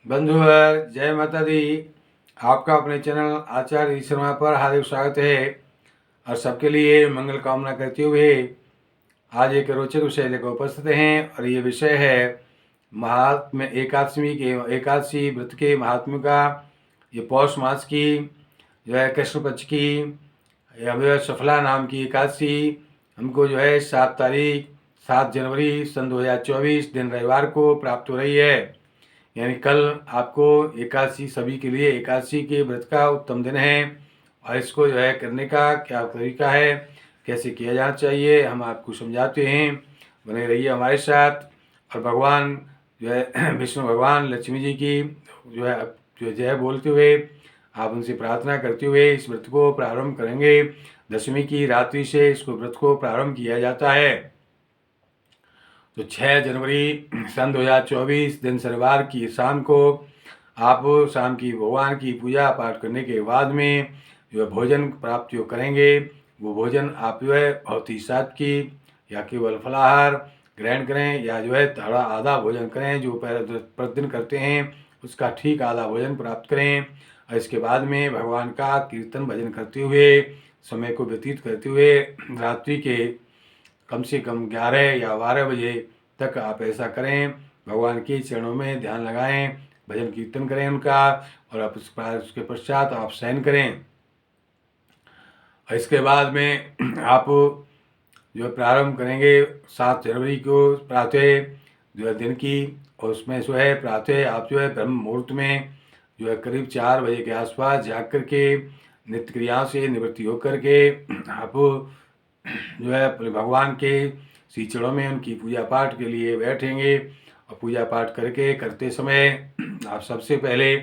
बंधुवर जय माता दी। आपका अपने चैनल आचार्य शर्मा पर हार्दिक स्वागत है और सबके लिए मंगल कामना करते हुए आज एक रोचक विषय लेकर उपस्थित हैं और ये विषय है महात्म्य एकादशी व्रत के महात्म्य का। ये पौष मास की जो है कृष्ण पक्ष की या सफला नाम की एकादशी हमको जो है 7 जनवरी सन 2024 दिन रविवार को प्राप्त हो रही है। यानी कल आपको एकादशी सभी के लिए एकादशी के व्रत का उत्तम दिन है और इसको जो है करने का क्या तरीका है, कैसे किया जाना चाहिए, हम आपको समझाते हैं। बने रहिए हमारे साथ। और भगवान जो है विष्णु भगवान लक्ष्मी जी की जो जय बोलते हुए आप उनसे प्रार्थना करते हुए इस व्रत को प्रारंभ करेंगे। दशमी की रात्रि से इसको व्रत को प्रारंभ किया जाता है। तो 6 जनवरी सन 2024 दिन शनिवार की शाम को आप शाम की भगवान की पूजा पाठ करने के बाद में जो है भोजन प्राप्त जो करेंगे वो भोजन आप जो है बहुत ही सात्विक या केवल फलाहार ग्रहण करें या जो है थोड़ा आधा भोजन करें। जो प्रतिदिन करते हैं उसका ठीक आधा भोजन प्राप्त करें और इसके बाद में भगवान का कीर्तन भजन करते हुए समय को व्यतीत करते हुए रात्रि के कम से कम 11 या 12 बजे तक आप ऐसा करें। भगवान के चरणों में ध्यान लगाएं, भजन कीर्तन करें उनका और आप उसके पश्चात आप शयन करें। और इसके बाद में आप जो प्रारंभ करेंगे 7 जनवरी को प्रातः जो है दिन की, और उसमें जो है प्रातः आप जो है ब्रह्म मुहूर्त में जो है करीब 4 बजे के आसपास जाग करके नित्य क्रिया से निवृत्ति होकर के आप जो है अपने भगवान के श्री चरणों में उनकी पूजा पाठ के लिए बैठेंगे। और पूजा पाठ करते समय आप सबसे पहले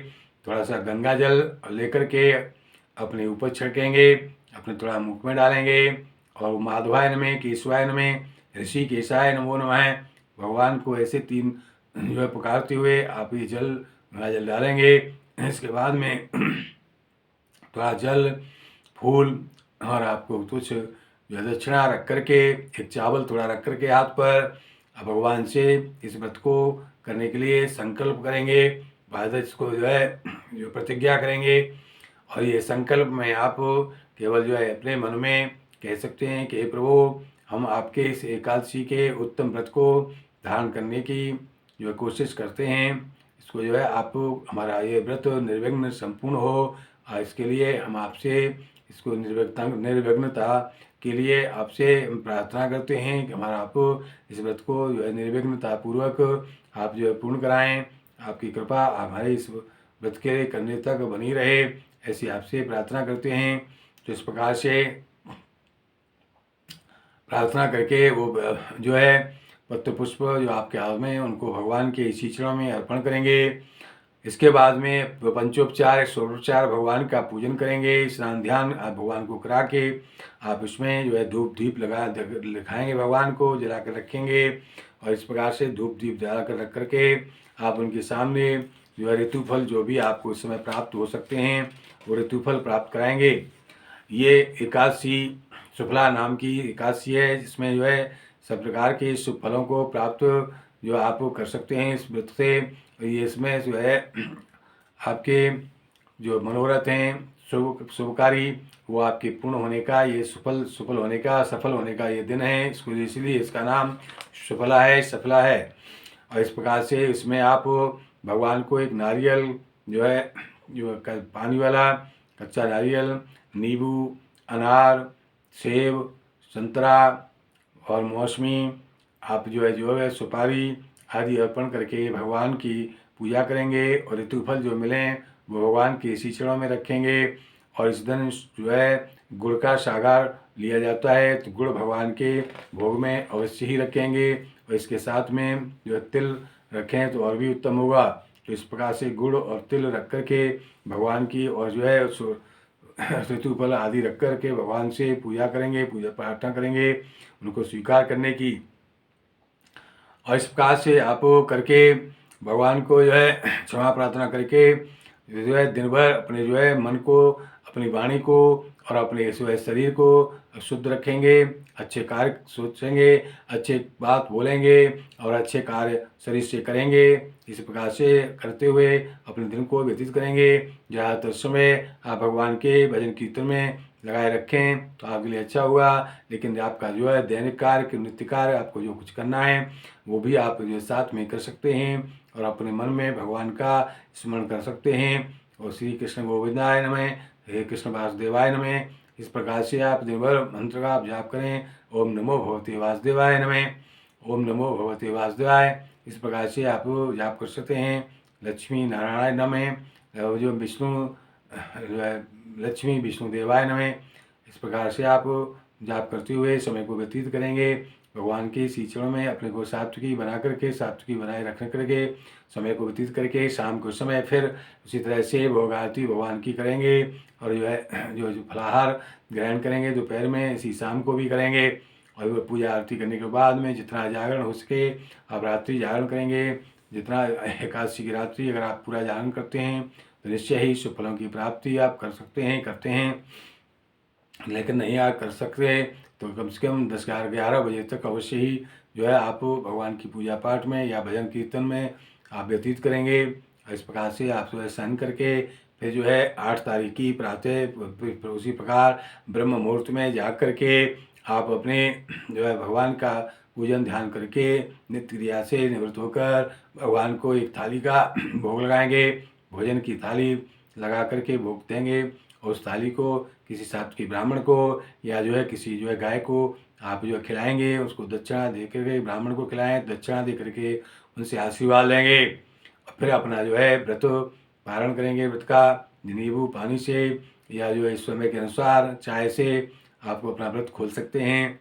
थोड़ा सा गंगा जल लेकर के अपने ऊपर छिड़केंगे, अपने थोड़ा मुख में डालेंगे और माधवाय नमः, केशवाय नमः, ऋषि केशाय नमो नमः भगवान को ऐसे 3 जो है पुकारते हुए आप ये गंगा जल डालेंगे। इसके बाद में थोड़ा जल फूल और आपको कुछ जो है दक्षिणा रख करके एक चावल थोड़ा रख करके हाथ पर आप भगवान से इस व्रत को करने के लिए संकल्प करेंगे। बाद इसको जो है जो प्रतिज्ञा करेंगे और ये संकल्प में आप केवल जो है अपने मन में कह सकते हैं कि हे प्रभु, हम आपके इस एकादशी के उत्तम व्रत को धारण करने की जो है कोशिश करते हैं। इसको जो है आप हमारा ये व्रत निर्विघ्न संपूर्ण हो, इसके लिए हम आपसे इसको निर्विघ्नता के लिए आपसे प्रार्थना करते हैं कि हमारा आप इस व्रत को जो है निर्विघ्नता पूर्वक आप जो है पूर्ण कराएं। आपकी कृपा हमारे इस व्रत के करने तक बनी रहे, ऐसी आपसे प्रार्थना करते हैं। तो इस प्रकार से प्रार्थना करके वो जो है पत्र पुष्प जो आपके हाथ में उनको भगवान के इसी चरणों में अर्पण करेंगे। इसके बाद में पंचोपचार षोडोपचार भगवान का पूजन करेंगे। स्नान ध्यान आप भगवान को करा के आप उसमें जो है धूप दीप दिखाएंगे, भगवान को जला कर रखेंगे और इस प्रकार से धूप दीप जला कर रख करके आप उनके सामने जो है ऋतुफल जो भी आपको इस समय प्राप्त हो सकते हैं वो ऋतुफल प्राप्त कराएंगे। ये एकादशी शुक्ला नाम की एकादशी है जिसमें जो है सब प्रकार के शुभ फलों को प्राप्त जो आप कर सकते हैं इस व्रत से। ये इसमें जो है आपके जो मनोरथ हैं शुभकारी वो आपके पूर्ण होने का, ये सफल होने का ये दिन है। इसको इसलिए इसका नाम शुफला है, सफला है। और इस प्रकार से इसमें आप भगवान को एक नारियल जो है जो पानी वाला कच्चा नारियल, नींबू, अनार, सेब, संतरा और मौसमी आप जो है सुपारी आदि अर्पण करके भगवान की पूजा करेंगे और ऋतुफल जो मिलें वो भगवान के इसी चरणों में रखेंगे। और इस दिन जो है गुड़ का सागर लिया जाता है, तो गुड़ भगवान के भोग में अवश्य ही रखेंगे और इसके साथ में जो है तिल रखें तो और भी उत्तम होगा। तो इस प्रकार से गुड़ और तिल रख करके भगवान की और जो है ऋतुफल आदि रख करके भगवान से पूजा करेंगे, पूजा प्रार्थना करेंगे उनको स्वीकार करने की। और इस प्रकार से आप करके भगवान को जो है क्षमा प्रार्थना करके जो है दिन भर अपने जो है मन को, अपनी वाणी को और अपने शरीर को शुद्ध रखेंगे, अच्छे कार्य सोचेंगे, अच्छे बात बोलेंगे और अच्छे कार्य शरीर से करेंगे। इस प्रकार से करते हुए अपने दिन को व्यतीत करेंगे। ज़्यादातर समय आप भगवान के भजन कीर्तन में लगाए रखें तो आपके लिए अच्छा होगा। लेकिन आपका जो है दैनिक कार्य, नित्य कार्य, आपको जो कुछ करना है वो भी आप जो साथ में कर सकते हैं और अपने मन में भगवान का स्मरण कर सकते हैं। और श्री कृष्ण गोविंदाय नमः, हे कृष्ण वासुदेवाय नमः, इस प्रकार से आप दिन भर मंत्र का आप जाप करें। ओम नमो भगवते वासुदेवाय नमः, ओम नमो भगवते वासुदेवाय, इस प्रकार से आप जाप कर सकते हैं। लक्ष्मी नारायण नमः, जो विष्णु लक्ष्मी विष्णु देवाय नमः, इस प्रकार से आप जाप करते हुए समय को व्यतीत करेंगे। भगवान के श्री चरणों में अपने को सात्विकी बना करके, सात्विकी बनाए रखने करके समय को व्यतीत करके शाम को समय फिर उसी तरह से भोग आरती भगवान की करेंगे। और जो है जो फलाहार ग्रहण करेंगे दोपहर में, इसी शाम को भी करेंगे। और पूजा आरती करने के बाद में जितना जागरण हो सके आप रात्रि जागरण करेंगे। जितना एकादशी की रात्रि अगर आप पूरा जागरण करते हैं तो निश्चय ही शुभ फलों की प्राप्ति आप कर सकते हैं, करते हैं। लेकिन नहीं आप कर सकते तो कम से कम 10-11 बजे तक अवश्य ही जो है आप भगवान की पूजा पाठ में या भजन कीर्तन में आप व्यतीत करेंगे। इस प्रकार से आप जो है सहन करके फिर जो है 8 तारीख की प्रातः उसी प्रकार ब्रह्म मुहूर्त में जाग करके आप अपने जो है भगवान का पूजन ध्यान करके नित्य क्रिया से निवृत्त होकर भगवान को एक थाली का भोग लगाएंगे। भोजन की थाली लगा करके भोग देंगे और उस थाली को किसी सात्विक ब्राह्मण को या जो है किसी जो है गाय को आप जो है खिलाएंगे। उसको दक्षिणा दे करके ब्राह्मण को खिलाएं, दक्षिणा दे करके उनसे आशीर्वाद लेंगे और फिर अपना जो है व्रत पारण करेंगे। व्रत का नींबू पानी से या जो है इस समय के अनुसार चाय से आपको अपना व्रत खोल सकते हैं।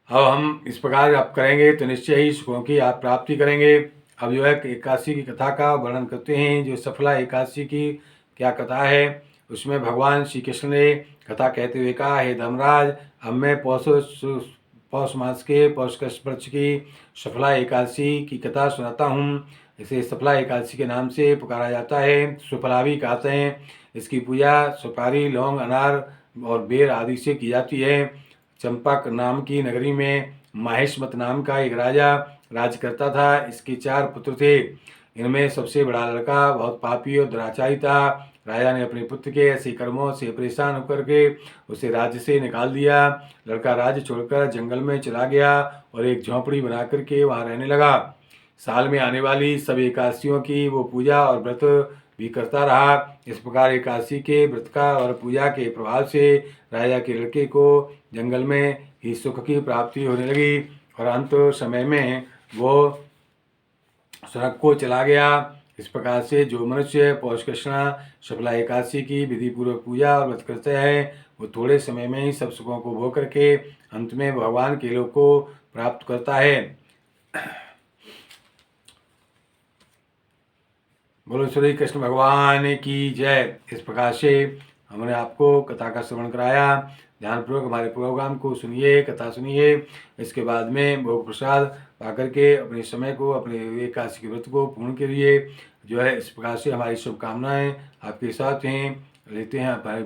अब हम इस प्रकार आप करेंगे तो निश्चय ही सुखों की आप प्राप्ति करेंगे। अब जो है एकादशी की कथा का वर्णन करते हैं। जो सफला एकादशी की क्या कथा है, उसमें भगवान श्री कृष्ण ने कथा कहते हुए कहा, हे धर्मराज, अब मैं पौष मास के पौष पक्ष की सफला एकादशी की कथा सुनाता हूँ। इसे सफला एकादशी के नाम से पुकारा जाता है। सुफला भी कहते हैं। इसकी पूजा सुपारी, लौंग, अनार और बेर आदि से की जाती है। चंपक नाम की नगरी में माहेशमत नाम का एक राजा राज करता था। इसके 4 पुत्र थे। इनमें सबसे बड़ा लड़का बहुत पापी और दुराचारी था। राजा ने अपने पुत्र के ऐसे कर्मों से परेशान होकर के उसे राज्य से निकाल दिया। लड़का राज्य छोड़कर जंगल में चला गया और एक झोंपड़ी बना करके वहाँ रहने लगा। साल में आने वाली सभी एकादशियों की वो पूजा और व्रत भी करता रहा। इस प्रकार एकादशी के व्रत का और पूजा के प्रभाव से राजा के लड़के को जंगल में ही सुख की प्राप्ति होने लगी और अंत समय में वो स्वर्ग को चला गया। इस प्रकार से जो मनुष्य पौष कृष्णा शुक्ला एकादशी की विधि पूर्वक पूजा और व्रत करते हैं वो थोड़े समय में ही सब सुखों को भोग करके अंत में भगवान के लोक को प्राप्त करता है। बोलो श्री कृष्ण भगवान की जय। इस प्रकार से हमने आपको कथा का श्रवण कराया। ध्यानपूर्वक हमारे प्रोग्राम को सुनिए, कथा सुनिए। इसके बाद में भोग प्रसाद पाकर के अपने समय को, अपने एकादशी के व्रत को पूर्ण करिए। जो है इस प्रकार से हमारी शुभकामनाएं आपके साथ हैं। लेते हैं हमारे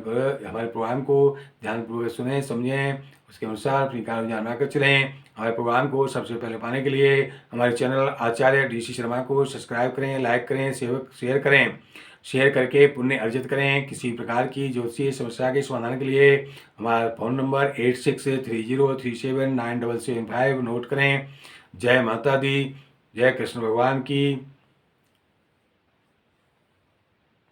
प्रोग्राम को ध्यानपूर्वक सुने, समझें, उसके अनुसार अपनी कार्य योजना बनाकर चलें। हमारे प्रोग्राम को सबसे पहले पाने के लिए हमारे चैनल आचार्य DC शर्मा को सब्सक्राइब करें, लाइक करें, शेयर करें। शेयर करके पुण्य अर्जित करें। किसी प्रकार की ज्योतिषीय समस्या के समाधान के लिए हमारा फ़ोन नंबर 8630379775 नोट करें। जय माता दी, जय कृष्ण भगवान की।